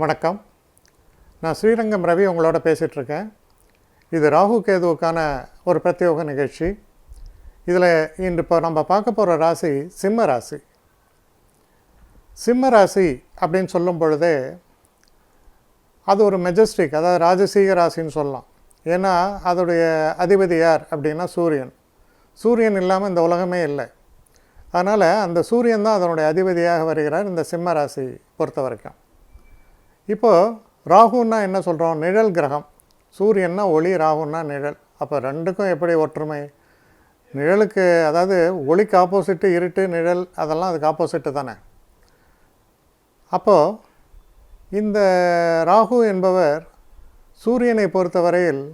வணக்கம். நான் ஸ்ரீரங்கம் ரவி உங்களோட பேசிகிட்ருக்கேன். இது ராகு கேதுவுக்கான ஒரு பிரத்யோக நிகழ்ச்சி. இதில் இன்று இப்போ நம்ம பார்க்க போகிற ராசி சிம்ம ராசி. சிம்ம ராசி அப்படின்னு சொல்லும் பொழுதே அது ஒரு மெஜஸ்டிக், அதாவது ராஜசீக ராசின்னு சொல்லலாம். ஏன்னா அதோடைய அதிபதி யார் அப்படின்னா சூரியன். சூரியன் இல்லாமல் இந்த உலகமே இல்லை. அதனால் அந்த சூரியன் தான் அதனுடைய அதிபதியாக வருகிறார் இந்த சிம்ம ராசி பொறுத்த வரைக்கும். இப்போது ராகுன்னா என்ன சொல்கிறோம்? நிழல் கிரகம். சூரியன்னா ஒளி, ராகுன்னா நிழல். அப்போ ரெண்டுக்கும் எப்படி ஒற்றுமை? நிழலுக்கு, அதாவது ஒளிக்கு ஆப்போசிட்டு இருட்டு, நிழல் அதெல்லாம் அதுக்கு ஆப்போசிட்டு தானே. அப்போது இந்த ராகு என்பவர் சூரியனை பொறுத்தவரையில்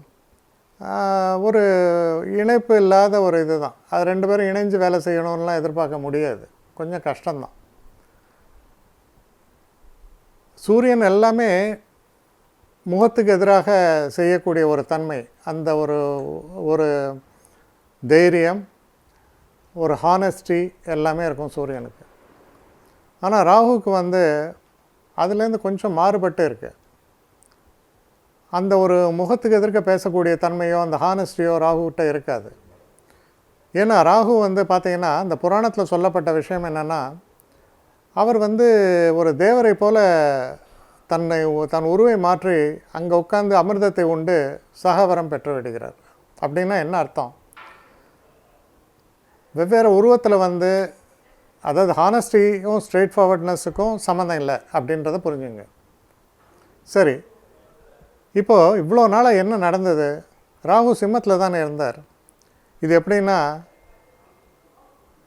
ஒரு இணைப்பு இல்லாத ஒரு இது தான். அது ரெண்டு பேரும் இணைஞ்சு வேலை செய்யணும்லாம் எதிர்பார்க்க முடியாது, கொஞ்சம் கஷ்டம்தான். சூரியன் எல்லாமே முகத்துக்கு எதிராக செய்யக்கூடிய ஒரு தன்மை, அந்த ஒரு தைரியம், ஒரு ஹானஸ்டி எல்லாமே இருக்கும் சூரியனுக்கு. ஆனால் ராகுவுக்கு அதுலேருந்து கொஞ்சம் மாறுபட்டு இருக்குது. அந்த ஒரு முகத்துக்கு எதிர்க்க பேசக்கூடிய தன்மையோ அந்த ஹானஸ்டியோ ராகுகிட்ட இருக்காது. ஏன்னா ராகு பார்த்திங்கன்னா அந்த புராணத்தில் சொல்லப்பட்ட விஷயம் என்னென்னா, அவர் ஒரு தேவரை போல தன் உருவை மாற்றி அங்கே உட்கார்ந்து அமிர்தத்தை உண்டு சகவரம் பெற்று விடுகிறார். அப்படின்னா என்ன அர்த்தம்? வெவ்வேறு உருவத்தில் அதாவது ஹானஸ்டியும் ஸ்ட்ரெயிட் ஃபார்வர்ட்னஸுக்கும் சம்மந்தம் இல்லை அப்படின்றத புரிஞ்சுங்க. சரி, இப்போது இவ்வளோ நாளாக என்ன நடந்தது? ராகு சிம்மத்தில் தானே இருந்தார். இது எப்படின்னா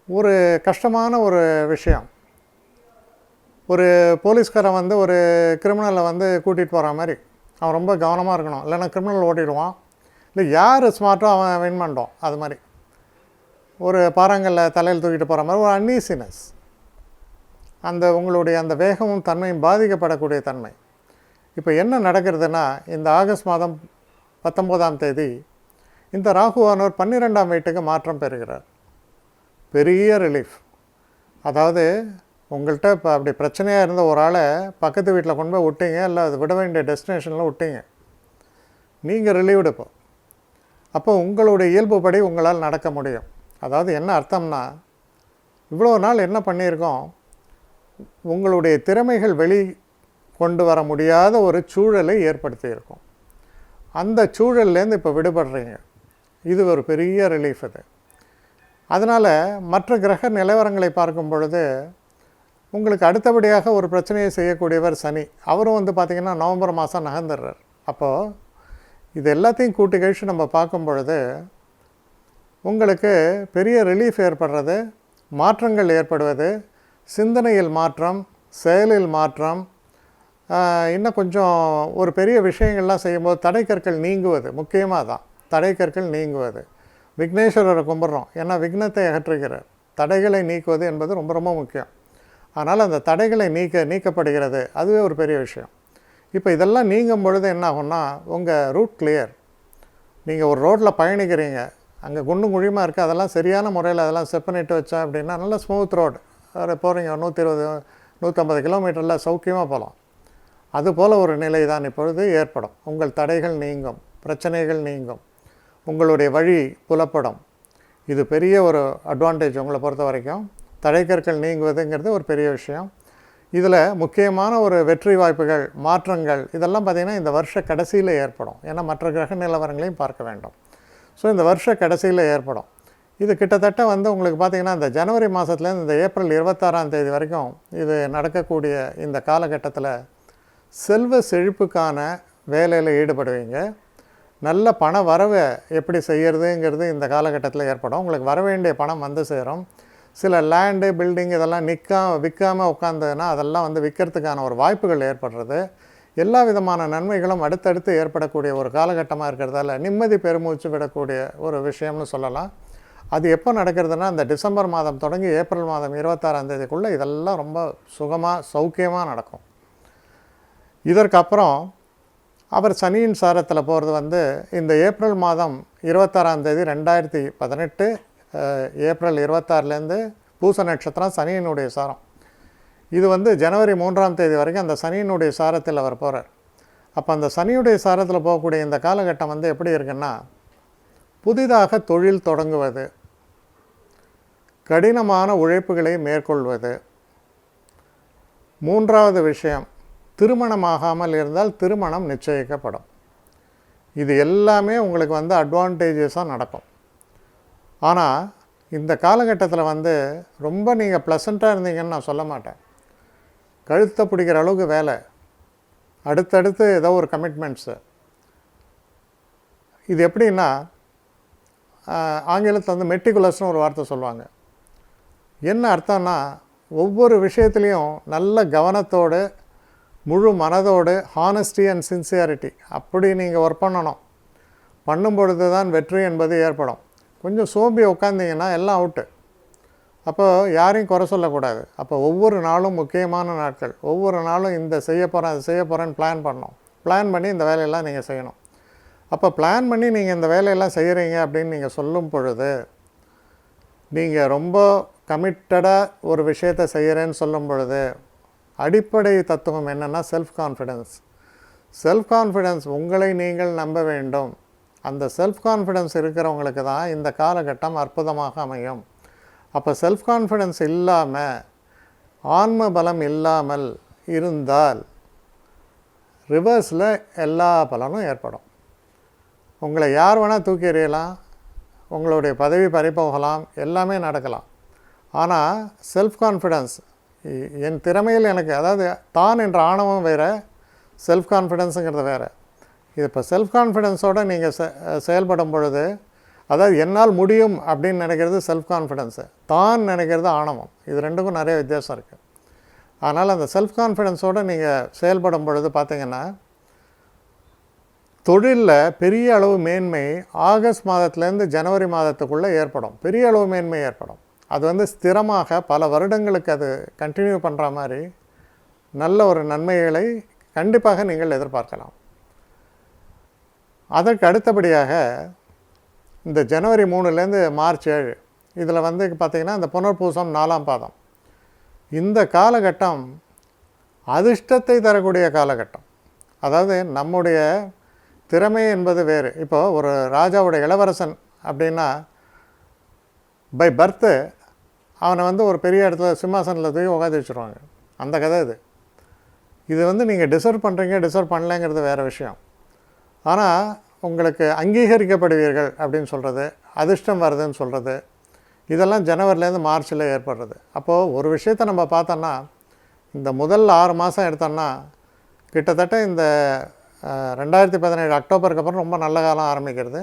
ஒரு கஷ்டமான ஒரு விஷயம். ஒரு போலீஸ்காரன் ஒரு கிரிமினலை கூட்டிகிட்டு போகிற மாதிரி அவன் ரொம்ப கவனமாக இருக்கணும், இல்லைன்னா கிரிமினல் ஓடிடுவான். இல்லை யார் ஸ்மார்ட்டோ அவன் வின் பண்ணிட்டோம். அது மாதிரி ஒரு பாறாங்கல்ல தலையில் தூக்கிட்டு போகிற மாதிரி ஒரு அன்ஈசினஸ், உங்களுடைய அந்த வேகமும் தன்மையும் பாதிக்கப்படக்கூடிய தன்மை. இப்போ என்ன நடக்கிறதுனா, இந்த ஆகஸ்ட் மாதம் 19ஆம் தேதி இந்த ராகுவானவர் 12ஆம் வீட்டுக்கு மாற்றம் பெறுகிறார். பெரிய ரிலீஃப். அதாவது உங்கள்கிட்ட இப்போ அப்படி பிரச்சனையாக இருந்த ஒரு ஆளை பக்கத்து வீட்டில் கொண்டு போய் விட்டீங்க, இல்லை அது விட வேண்டிய டெஸ்டினேஷனில் விட்டீங்க, நீங்கள் ரிலீவ்டு. அப்போ உங்களுடைய இயல்புப்படி உங்களால் நடக்க முடியும். அதாவது என்ன அர்த்தம்னா, இவ்வளோ நாள் என்ன பண்ணியிருக்கோம், உங்களுடைய திறமைகள் வெளி கொண்டு வர முடியாத ஒரு சூழலை ஏற்படுத்தியிருக்கோம். அந்த சூழல்லேருந்து இப்போ விடுபடுறீங்க. இது ஒரு பெரிய ரிலீஃப். அதனால் மற்ற கிரக நிலவரங்களை பார்க்கும் பொழுது உங்களுக்கு அடுத்தபடியாக ஒரு பிரச்சனையை செய்யக்கூடியவர் சனி. அவரும் பார்த்திங்கன்னா நவம்பர் மாதம் நகர்ந்துடுறார். அப்போது இது எல்லாத்தையும் கூட்டி கழிச்சு நம்ம பார்க்கும் பொழுது உங்களுக்கு பெரிய ரிலீஃப் ஏற்படுறது, மாற்றங்கள் ஏற்படுவது, சிந்தனையில் மாற்றம், செயலில் மாற்றம், இன்னும் கொஞ்சம் ஒரு பெரிய விஷயங்கள்லாம் செய்யும்போது தடைக்கற்கள் நீங்குவது. முக்கியமாக தான் தடைக்கற்கள் நீங்குவது. விக்னேஸ்வரரை கும்பிட்றோம், ஏன்னா விக்னத்தை அகற்றுகிறார். தடைகளை நீக்குவது என்பது ரொம்ப ரொம்ப முக்கியம். அதனால் அந்த தடைகளை நீக்கப்படுகிறது. அதுவே ஒரு பெரிய விஷயம். இப்போ இதெல்லாம் நீங்கும் பொழுது என்ன ஆகும்னா, உங்கள் ரூட் கிளியர். நீங்கள் ஒரு ரோட்டில் பயணிக்கிறீங்க, அங்கே குண்டும் குழியுமாக இருக்குது, அதெல்லாம் சரியான முறையில் அதெல்லாம் செட் பண்ணிட்டு வச்சா அப்படின்னா நல்ல ஸ்மூத் ரோடு போகிறீங்க, 120 150 கிலோமீட்டரில் சௌக்கியமாக போகலாம். அதுபோல் ஒரு நிலை தான் இப்பொழுது ஏற்படும். உங்கள் தடைகள் நீங்கும், பிரச்சனைகள் நீங்கும், உங்களுடைய வழி புலப்படும். இது பெரிய ஒரு அட்வான்டேஜ் உங்களை பொறுத்த வரைக்கும். தடைக்கற்கள் நீங்குவதுங்கிறது ஒரு பெரிய விஷயம். இதில் முக்கியமான ஒரு வெற்றி வாய்ப்புகள், மாற்றங்கள் இதெல்லாம் பார்த்திங்கன்னா இந்த வருஷ கடைசியில் ஏற்படும். ஏன்னா மற்ற கிரக நிலவரங்களையும் பார்க்க வேண்டும். ஸோ இந்த வருஷ கடைசியில் ஏற்படும். இது கிட்டத்தட்ட உங்களுக்கு பார்த்திங்கன்னா இந்த ஜனவரி மாதத்துலேருந்து இந்த ஏப்ரல் 26ஆம் தேதி வரைக்கும் இது நடக்கக்கூடிய இந்த காலகட்டத்தில் செல்வ செழிப்புக்கான வேலையில் ஈடுபடுவீங்க. நல்ல பண வரவை எப்படி செய்கிறதுங்கிறது இந்த காலகட்டத்தில் ஏற்படும். உங்களுக்கு வர வேண்டிய பணம் சேரும். சில லேண்டு, பில்டிங் இதெல்லாம் விற்காமல் உட்காந்ததுன்னா அதெல்லாம் விற்கிறதுக்கான ஒரு வாய்ப்புகள் ஏற்படுறது. எல்லா விதமான நன்மைகளும் அடுத்தடுத்து ஏற்படக்கூடிய ஒரு காலகட்டமாக இருக்கிறதால நிம்மதி பெருமூச்சு விடக்கூடிய ஒரு விஷயம்னு சொல்லலாம். அது எப்போ நடக்கிறதுனா, இந்த டிசம்பர் மாதம் தொடங்கி ஏப்ரல் மாதம் 26ஆம் தேதிக்குள்ளே இதெல்லாம் ரொம்ப சுகமாக சௌக்கியமாக நடக்கும். இதற்கப்புறம் அவர் சனியின் சாரத்தில் போகிறது இந்த ஏப்ரல் மாதம் 26ஆம் தேதி 2018 ஏப்ரல் 26லேருந்து பூச நட்சத்திரம் சனியினுடைய சாரம். இது வந்து ஜனவரி 3ஆம் தேதி வரைக்கும் அந்த சனியினுடைய சாரத்தில் அவர் போகிறார். அப்போ அந்த சனியுடைய சாரத்தில் போகக்கூடிய இந்த காலகட்டம் வந்து எப்படி இருக்குன்னா, புதிதாக தொழில் தொடங்குவது, கடினமான உழைப்புகளை மேற்கொள்வது, 3வது விஷயம் திருமணமாகாமல் இருந்தால் திருமணம் நிச்சயிக்கப்படும். இது எல்லாமே உங்களுக்கு வந்து அட்வான்டேஜஸாக நடக்கும். ஆனால் இந்த காலகட்டத்தில் வந்து ரொம்ப நீங்கள் ப்ளசண்ட்டாக இருந்தீங்கன்னு நான் சொல்ல மாட்டேன். கழுத்தை பிடிக்கிற அளவுக்கு வேலை, அடுத்தடுத்து ஏதோ ஒரு கமிட்மெண்ட்ஸு. இது எப்படின்னா, ஆங்கிலத்தில் வந்து மெட்டிகுலஸ்னு ஒரு வார்த்தை சொல்லுவாங்க. என்ன அர்த்தம்னா, ஒவ்வொரு விஷயத்துலேயும் நல்ல கவனத்தோடு, முழு மனதோடு, ஹானஸ்டி அண்ட் சின்சியாரிட்டி அப்படி நீங்கள் ஒர்க் பண்ணணும். பண்ணும் பொழுது தான் வெற்றி என்பது ஏற்படும். கொஞ்சம் சோம்பி உட்காந்திங்கன்னா எல்லாம் அவுட்டு. அப்போ யாரையும் குறை சொல்லக்கூடாது. அப்போ ஒவ்வொரு நாளும் முக்கியமான நாட்கள். ஒவ்வொரு நாளும் இந்த செய்ய போகிறேன் அது செய்ய போகிறேன்னு பிளான் பண்ணணும். பிளான் பண்ணி இந்த வேலையெல்லாம் நீங்கள் செய்யணும். அப்போ பிளான் பண்ணி நீங்கள் இந்த வேலையெல்லாம் செய்கிறீங்க அப்படின்னு நீங்கள் சொல்லும் பொழுது, நீங்கள் ரொம்ப கமிட்டடாக ஒரு விஷயத்தை செய்கிறேன்னு சொல்லும் பொழுது, அடிப்படை தத்துவம் என்னென்னா செல்ஃப் கான்ஃபிடென்ஸ். செல்ஃப் கான்ஃபிடென்ஸ், உங்களை நீங்கள் நம்ப வேண்டும். அந்த செல்ஃப் கான்ஃபிடென்ஸ் இருக்கிறவங்களுக்கு தான் இந்த காலகட்டம் அற்புதமாக அமையும். அப்போ செல்ஃப் கான்ஃபிடென்ஸ் இல்லாமல், ஆன்ம பலம் இல்லாமல் இருந்தால் ரிவர்ஸில் எல்லா பலனும் ஏற்படும். உங்களை யார் வேணால் தூக்கி எறியலாம், உங்களுடைய பதவி பறிபோகலாம், எல்லாமே நடக்கலாம். ஆனால் செல்ஃப் கான்ஃபிடென்ஸ், என் திறமையில் எனக்கு, அதாவது தான் என்ற ஆணவம் வேறு, செல்ஃப் கான்ஃபிடென்ஸுங்கிறது வேறு. இது இப்போ செல்ஃப் கான்ஃபிடென்ஸோடு நீங்கள் செயல்படும் பொழுது, அதாவது என்னால் முடியும் அப்படின்னு நினைக்கிறது செல்ஃப் கான்ஃபிடென்ஸு, தான் நினைக்கிறது ஆணவம். இது ரெண்டுக்கும் நிறைய வித்தியாசம் இருக்குது. அதனால் அந்த செல்ஃப் கான்ஃபிடென்ஸோடு நீங்கள் செயல்படும் பொழுது பார்த்திங்கன்னா, தொழிலில் பெரிய அளவு மேன்மை ஆகஸ்ட் மாதத்துலேருந்து ஜனவரி மாதத்துக்குள்ளே ஏற்படும். பெரிய அளவு மேன்மை ஏற்படும். அது வந்து ஸ்திரமாக பல வருடங்களுக்கு அது கண்டினியூ பண்ணுற மாதிரி நல்ல ஒரு நன்மைகளை கண்டிப்பாக நீங்கள் எதிர்பார்க்கலாம். அதற்கு அடுத்தபடியாக இந்த ஜனவரி 3லேருந்து மார்ச் 7 இதில் வந்து பார்த்திங்கன்னா இந்த புனர்பூசம் 4ஆம் பாதம், இந்த காலகட்டம் அதிர்ஷ்டத்தை தரக்கூடிய காலகட்டம். அதாவது நம்முடைய திறமை என்பது வேறு. இப்போது ஒரு ராஜாவுடைய இளவரசன் அப்படின்னா பை பர்த்து அவனை வந்து ஒரு பெரிய இடத்துல சிம்மாசனத்தில் தூக்கி உட்காந்து வச்சுருவாங்க. அந்த கதை இது. இது வந்து நீங்கள் டிசர்வ் பண்ணுறீங்க டிசர்வ் பண்ணலைங்கிறது வேறு விஷயம். ஆனால் உங்களுக்கு அங்கீகரிக்கப்படுவீர்கள் அப்படின்னு சொல்கிறது, அதிர்ஷ்டம் வருதுன்னு சொல்கிறது, இதெல்லாம் ஜனவரிலேருந்து மார்ச்சில் ஏற்படுறது. அப்போது ஒரு விஷயத்தை நம்ம பார்த்தோன்னா, இந்த முதல் 6 மாதம் எடுத்தோன்னா கிட்டத்தட்ட இந்த 2017 அக்டோபருக்கு அப்புறம் ரொம்ப நல்ல காலம் ஆரம்பிக்கிறது.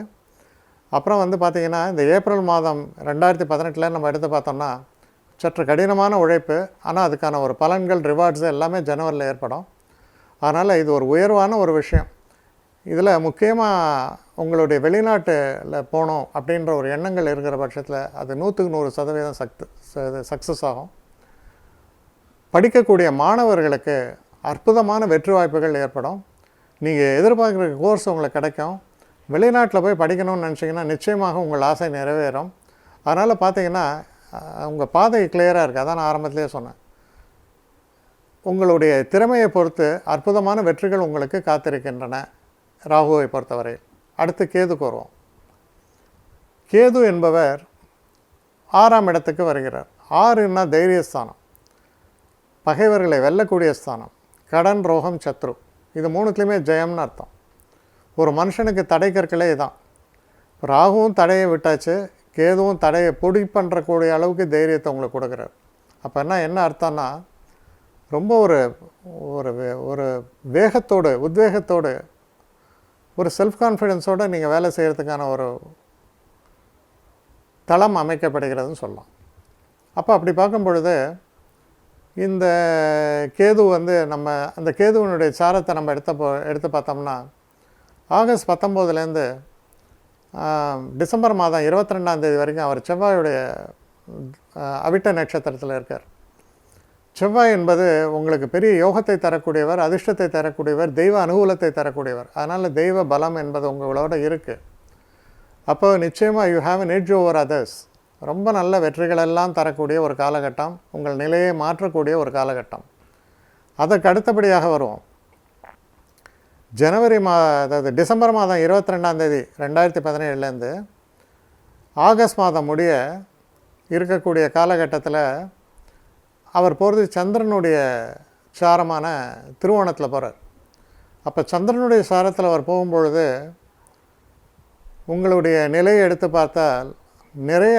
அப்புறம் வந்து பார்த்திங்கன்னா இந்த ஏப்ரல் மாதம் 2018 நம்ம எடுத்து பார்த்தோம்னா சற்று கடினமான உழைப்பு, ஆனால் அதுக்கான ஒரு பலன்கள், ரிவார்ட்ஸு எல்லாமே ஜனவரியில் ஏற்படும். அதனால் இது ஒரு உயர்வான ஒரு விஷயம். இதில் முக்கியமாக உங்களுடைய வெளிநாட்டில் போகணும் அப்படின்ற ஒரு எண்ணங்கள் இருக்கிற பட்சத்தில் அது 100க்கு 100% சக்ஸஸ் ஆகும். படிக்கக்கூடிய மாணவர்களுக்கு அற்புதமான வெற்றி வாய்ப்புகள் ஏற்படும். நீங்கள் எதிர்பார்க்குற கோர்ஸ் உங்களுக்கு கிடைக்கும். வெளிநாட்டில் போய் படிக்கணும்னு நினச்சிங்கன்னா நிச்சயமாக உங்கள் ஆசை நிறைவேறும். அதனால் பார்த்திங்கன்னா உங்கள் பாதை கிளியராக இருக்குது. அதான் நான் ஆரம்பத்திலே சொன்னேன். உங்களுடைய திறமையை பொறுத்து அற்புதமான வெற்றிகள் உங்களுக்கு காத்திருக்கின்றன ராகுவை பொறுத்தவரை. அடுத்து கேதுக்கு வருவோம். கேது என்பவர் 6ஆம் இடத்துக்கு வருகிறார். 6ன்னா தைரியஸ்தானம், பகைவர்களை வெல்லக்கூடிய ஸ்தானம், கடன், ரோகம், சத்ரு, இது 3த்துலேயுமே ஜெயம்னு அர்த்தம். ஒரு மனுஷனுக்கு தடை கற்களே இதான். ராகுவும் தடையை விட்டாச்சு, கேதுவும் தடையை பொடி பண்ணுறக்கூடிய அளவுக்கு தைரியத்தை உங்களுக்கு கொடுக்குறார். அப்போ என்ன அர்த்தம்னா, ரொம்ப ஒரு ஒரு ஒரு வேகத்தோடு, உத்வேகத்தோடு, ஒரு செல்ஃப் கான்ஃபிடென்ஸோடு நீங்கள் வேலை செய்கிறதுக்கான ஒரு தளம் அமைக்கப்படுகிறதுன்னு சொல்லலாம். அப்போ அப்படி பார்க்கும் பொழுது இந்த கேது வந்து நம்ம அந்த கேதுவனுடைய சாரத்தை நம்ம எடுத்து பார்த்தோம்னா, ஆகஸ்ட் 19லேருந்து டிசம்பர் மாதம் 22ஆம் தேதி வரைக்கும் அவர் செவ்வாயுடைய அவிட்ட நட்சத்திரத்தில் இருக்கார். செவ்வாய் என்பது உங்களுக்கு பெரிய யோகத்தை தரக்கூடியவர், அதிர்ஷ்டத்தை தரக்கூடியவர், தெய்வ அனுகூலத்தை தரக்கூடியவர். அதனால் தெய்வ பலம் என்பது உங்களோட இருக்குது. அப்போ நிச்சயமாக you have an edge over others. ரொம்ப நல்ல வெற்றிகளெல்லாம் தரக்கூடிய ஒரு காலகட்டம், உங்கள் நிலையை மாற்றக்கூடிய ஒரு காலகட்டம். அதற்கு அடுத்தபடியாக வருவோம். அதாவது டிசம்பர் மாதம் 22ஆம் தேதி 2017லேருந்து ஆகஸ்ட் மாதம் முடிய இருக்கக்கூடிய காலகட்டத்தில் அவர் போகிறது சந்திரனுடைய சாரமான திருவோணத்தில் போகிறார். அப்போ சந்திரனுடைய சாரத்தில் அவர் போகும்பொழுது உங்களுடைய நிலையை எடுத்து பார்த்தால் நிறைய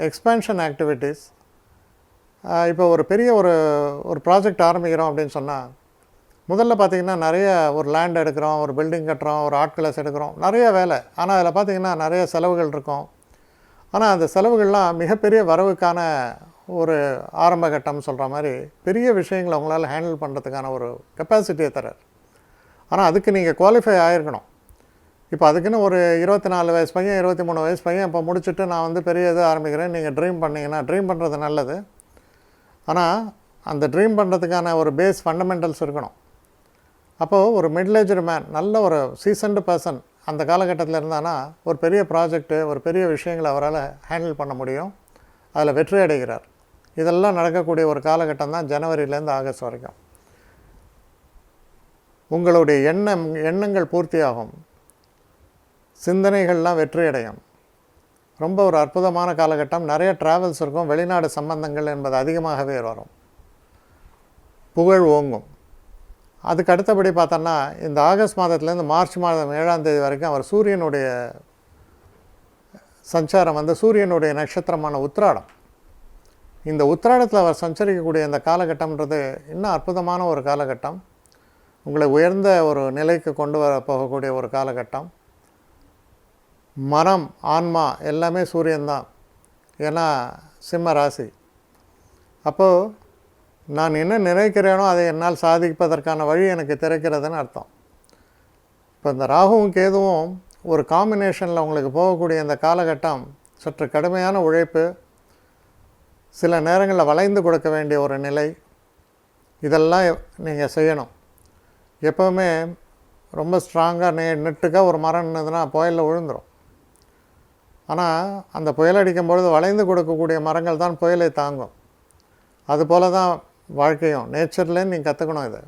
எக்ஸ்பேன்ஷன் ஆக்டிவிட்டீஸ். இப்போ ஒரு பெரிய ஒரு ப்ராஜெக்ட் ஆரம்பிக்கிறோம் அப்படின்னு சொன்னால் முதல்ல பார்த்திங்கன்னா நிறைய ஒரு லேண்ட் எடுக்கிறோம், ஒரு பில்டிங் கட்டுறோம், ஒரு ஆட்களை எடுக்கிறோம், நிறைய வேலை. ஆனால் அதில் பார்த்திங்கன்னா நிறைய செலவுகள் இருக்கும். ஆனால் அந்த செலவுகள்லாம் மிகப்பெரிய வரவுக்கான ஒரு ஆரம்ப கட்டம்னு சொல்கிற மாதிரி பெரிய விஷயங்களை உங்களால் ஹேண்டில் பண்ணுறதுக்கான ஒரு கெப்பாசிட்டியை தரார். ஆனால் அதுக்கு நீங்கள் குவாலிஃபை ஆகிருக்கணும். இப்போ அதுக்குன்னு ஒரு 24 வயசு பையன் 23 வயசு பையன் இப்போ முடிச்சுட்டு நான் வந்து பெரிய இது ஆரம்பிக்கிறேன் நீங்கள் ட்ரீம் பண்ணிங்கன்னா ட்ரீம் பண்ணுறது நல்லது. ஆனால் அந்த ட்ரீம் பண்ணுறதுக்கான ஒரு பேஸ் ஃபண்டமெண்டல்ஸ் இருக்கணும். அப்போது ஒரு மிடில் ஏஜ்டு மேன், நல்ல ஒரு சீசன்டு பர்சன் அந்த காலகட்டத்தில் இருந்தானா ஒரு பெரிய ப்ராஜெக்ட்டு, ஒரு பெரிய விஷயங்களை அவரால் ஹேண்டில் பண்ண முடியும், அதில் வெற்றி அடைகிறார். இதெல்லாம் நடக்கக்கூடிய ஒரு காலகட்டம் தான் ஜனவரியிலேருந்து ஆகஸ்ட் வரைக்கும். உங்களுடைய எண்ணங்கள் பூர்த்தியாகும், சிந்தனைகள்லாம் வெற்றி அடையும். ரொம்ப ஒரு அற்புதமான காலகட்டம். நிறைய ட்ராவல்ஸ் இருக்கும், வெளிநாடு சம்பந்தங்கள் என்பது அதிகமாகவே வரும், புகழ் ஓங்கும். அதுக்கு அடுத்தபடி பார்த்தோன்னா இந்த ஆகஸ்ட் மாதத்துலேருந்து மார்ச் மாதம் 7ஆம் தேதி வரைக்கும் அவர் சூரியனுடைய சஞ்சாரம் வந்து சூரியனுடைய நட்சத்திரமான உத்திராடம். இந்த உத்திராடத்தில் அவர் சஞ்சரிக்கக்கூடிய இந்த காலகட்டம்ன்றது இன்னும் அற்புதமான ஒரு காலகட்டம். உங்களை உயர்ந்த ஒரு நிலைக்கு கொண்டு வர போகக்கூடிய ஒரு காலகட்டம். மனம், ஆன்மா எல்லாமே சூரியன்தான். ஏன்னா சிம்ம ராசி. அப்போது நான் என்ன நினைக்கிறேனோ அதை என்னால் சாதிப்பதற்கான வழி எனக்கு திறக்கிறதுன்னு அர்த்தம். இப்போ இந்த ராகுவும் கேதுவும் ஒரு காம்பினேஷனில் உங்களுக்கு போகக்கூடிய இந்த காலகட்டம் சற்று கடுமையான உழைப்பு, சில நேரங்களில் வளைந்து கொடுக்க வேண்டிய ஒரு நிலை, இதெல்லாம் நீங்கள் செய்யணும். எப்போவுமே ரொம்ப ஸ்ட்ராங்காக நெட்டுக்காக ஒரு மரம் நின்றுதுன்னா புயலில் விழுந்துடும். ஆனால் அந்த புயல் அடிக்கும்பொழுது வளைந்து கொடுக்கக்கூடிய மரங்கள் தான் புயலை தாங்கும். அதுபோல தான் வாழ்க்கையும். நேச்சர்லேருந்து நீங்கள் கற்றுக்கணும். இது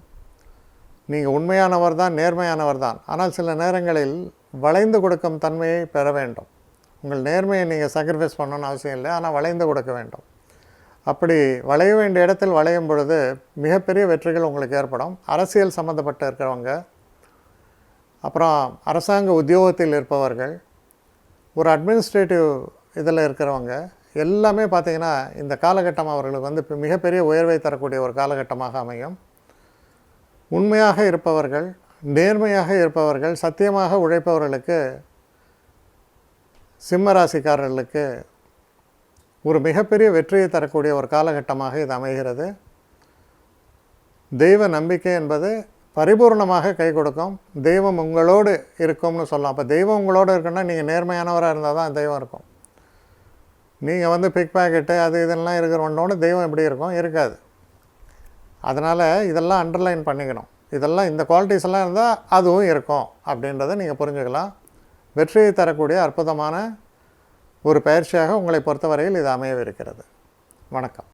நீங்கள் உண்மையானவர் தான், நேர்மையானவர் தான். ஆனால் சில நேரங்களில் வளைந்து கொடுக்கும் தன்மையை பெற வேண்டும். உங்கள் நேர்மையை நீங்கள் சாக்ரிஃபைஸ் பண்ணணும்னு அவசியம் இல்லை, ஆனால் வளைந்து கொடுக்க வேண்டும். அப்படி வளைய வேண்டிய இடத்தில் வளையும் பொழுது மிகப்பெரிய வெற்றிகள் உங்களுக்கு ஏற்படும். அரசியல் சம்மந்தப்பட்டு இருக்கிறவங்க, அப்புறம் அரசாங்க உத்தியோகத்தில் இருப்பவர்கள், ஒரு அட்மினிஸ்ட்ரேட்டிவ் இதில் இருக்கிறவங்க எல்லாமே பார்த்திங்கன்னா இந்த காலகட்டம் அவர்களுக்கு வந்து மிகப்பெரிய உயர்வை தரக்கூடிய ஒரு காலகட்டமாக அமையும். உண்மையாக இருப்பவர்கள், நேர்மையாக இருப்பவர்கள், சத்தியமாக உழைப்பவர்களுக்கு, சிம்ம ராசிக்காரர்களுக்கு ஒரு மிகப்பெரிய வெற்றியை தரக்கூடிய ஒரு காலகட்டமாக இது அமைகிறது. தெய்வ நம்பிக்கை என்பது பரிபூர்ணமாக கை கொடுக்கும். தெய்வம் உங்களோடு இருக்கும்னு சொல்லலாம். அப்போ தெய்வம் உங்களோடு இருக்குன்னா நீங்கள் நேர்மையானவராக இருந்தால் தான் தெய்வம் இருக்கும். நீங்கள் வந்து பிக் பாக்கெட்டு அது இதெல்லாம் இருக்கிறவனோட தெய்வம் எப்படி இருக்கும்? இருக்காது. அதனால் இதெல்லாம் அண்டர்லைன் பண்ணிக்கணும். இதெல்லாம் இந்த குவாலிட்டிஸ் எல்லாம் இருந்தால் அதுவும் இருக்கும் அப்படின்றத நீங்கள் புரிஞ்சுக்கலாம். வெற்றியை தரக்கூடிய அற்புதமான ஒரு பயிற்சியாக உங்களை பொறுத்தவரையில் இது அமையவிருக்கிறது. வணக்கம்.